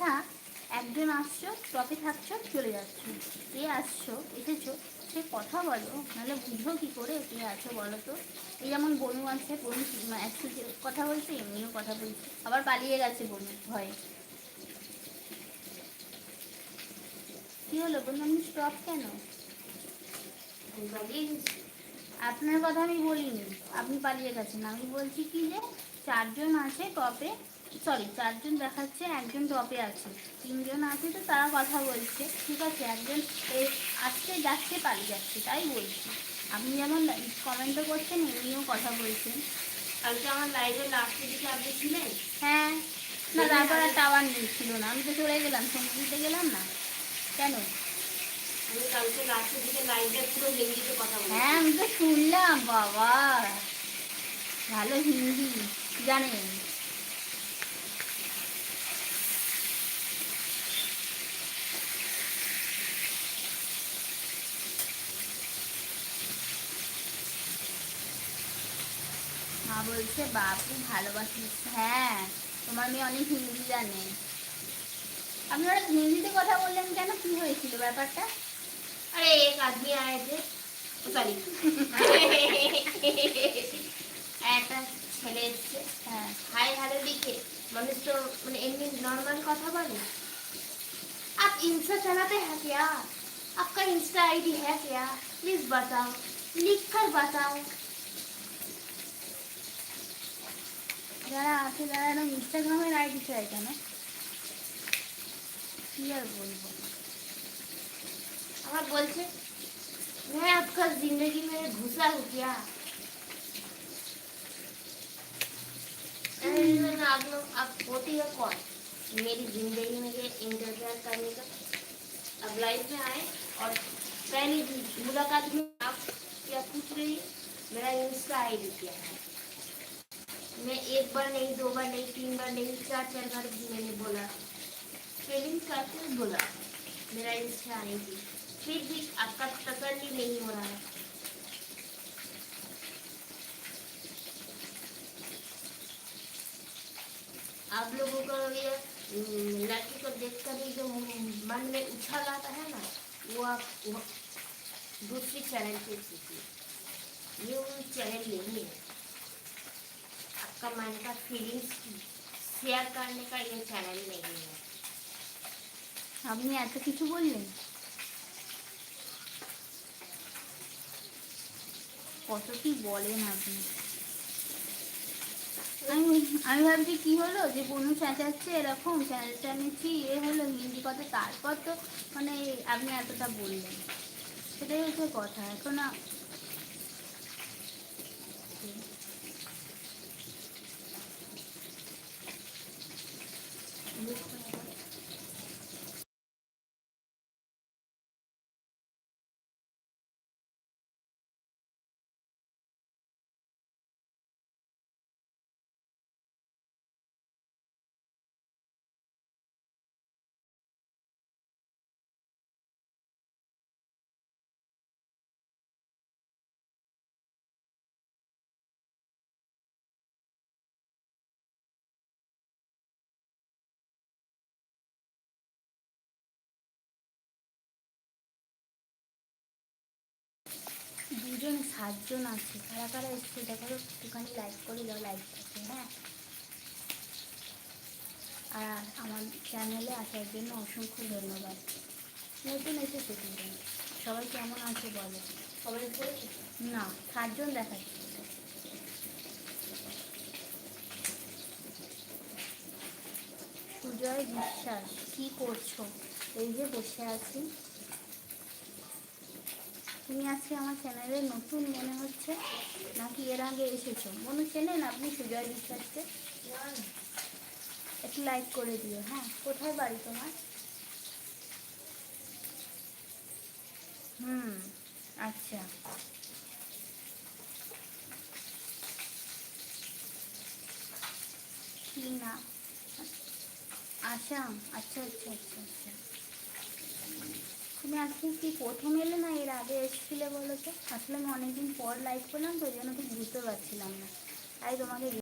আচ্ছা, একজন আসছো, টপে থাকছো, চলে যাচ্ছো, কে আসছো, এসেছো, সে কথা বলো, নাহলে বুঝো কি করে কে আছো বলো তো। এই যেমন বনু আছে, বনু একটু কথা বলছে, এমনিও কথা বলছে, আবার পালিয়ে গেছে বনু ভয়ে। কি হলো বনু, আপনি স্টপ কেন? আপনার কথা আমি বলিনি, আপনি পালিয়ে গেছেন। আমি বলছি কি যে চারজন আছে টপে, সরি চারজন দেখাচ্ছে, একজন টপে আছে, তিনজন আছে তো তারা কথা বলছে, ঠিক আছে, একজন আসছে যাচ্ছে পালিয়ে যাচ্ছে, তাই বলছি। আপনি যেমন কমেন্টও করছেন, এমনিও কথা বলছেন। কালকে আমার লাইভে লাস্টের দিকে আপনি ছিলেন? হ্যাঁ, না তারপর আর টাওয়ার নেই, ছিল না, আমি তো চলে গেলাম, সমুদ্রতে গেলাম না কেন। আমি কালকে লাস্টের দিকে লাইভে পুরো হিন্দিতে কথা বলেছি। হ্যাঁ আমি তো শুনলাম, বাবা ভালো হিন্দি জানেন। মা বলছে বাপু ভালোবাসিস, হ্যাঁ তোমার মেয়ে অনেক হিন্দি জানে। আপনারা হিন্দিতে কথা বললেন কেন, কি হয়েছিল ব্যাপারটা? अरे एक आदमी आए थे, सॉरी একটা ছেলে এসছে, হ্যাঁ হাই হ্যালো লিখে মানুষ তো মানে এমনি নর্মাল কথা বলে। आप इंस्टा चलाते हैं क्या? आपका इंस्टा आईडी है क्या? प्लीज बताओ, लिख कर बताओ। যারা আছে যারা এরকম ইনস্টাগ্রামের আইডি চায় কেন, কি আর বলবো। আমার বলছে मैं आपका जिंदगी में घुसा हूँ क्या? आप लोग आप होती है कौन मेरी जिंदगी में इंटरफेयर करने का? अब लाइफ में आए और पहली मुलाकात में आप क्या पूछ रही है? मेरा इंस्टा आईडी क्या है? मैं एक बार नहीं, दो बार नहीं, तीन बार नहीं, चार चार बार भी मैंने बोला, फीलिंग करके बोला मेरा इंस्टा आईडी, फिर भी आपका तसल्ली नहीं हो रहा है। आप लोगों को ये लड़की को देखकर ही जो मन में उछाल आता है ना, वो आप दूसरी चैनल पे सीखिए, ये वो चैनल नहीं है। आपका मन का फीलिंग्स शेयर करने का ये चैनल नहीं है। আপনি এত কিছু বললেন, কত কি বলেন আপনি। আমি আমি ভাবছি কি হলো যে বনু চেঁচাচ্ছে, এরকম চেঁচামেচি এ হলো হিন্দি কথা, তারপর তো মানে আপনি এতটা বললেন, সেটাই হচ্ছে কথা এখন। দুজন সাতজন আছে, কারা কারা এসছে দেখো, একটুখানি লাইক করে দাও, লাইক থাকে, হ্যাঁ। আর আমার চ্যানেলে আসার জন্য অসংখ্য ধন্যবাদ। নতুন এসেছে দুজন, সবাই কেমন আছে বলো। কমেন্ট করেছি না, সাতজন দেখাচ্ছে। সুজয় বিশ্বাস, কি করছো? এই যে বসে আছি। তুমি আজকে আমার চ্যানেলে নতুন মনে হচ্ছে, নাকি এর আগে এসেছো? মনে চেনেন আপনি সুজয় বিশ্বাসকে? একটু লাইক করে দিও, হ্যাঁ। কোথায় বাড়ি তোমার? আচ্ছা। কি না, আসাম, আচ্ছা আচ্ছা আচ্ছা আচ্ছা। তুমি আজকে কি প্রথম এলে না এর আগে এসেছিলে বলো তো? আসলে আমি অনেকদিন পর লাইক করলাম তো, ওই জন্য ঠিক বুঝতে পারছিলাম না, তাই তোমাকে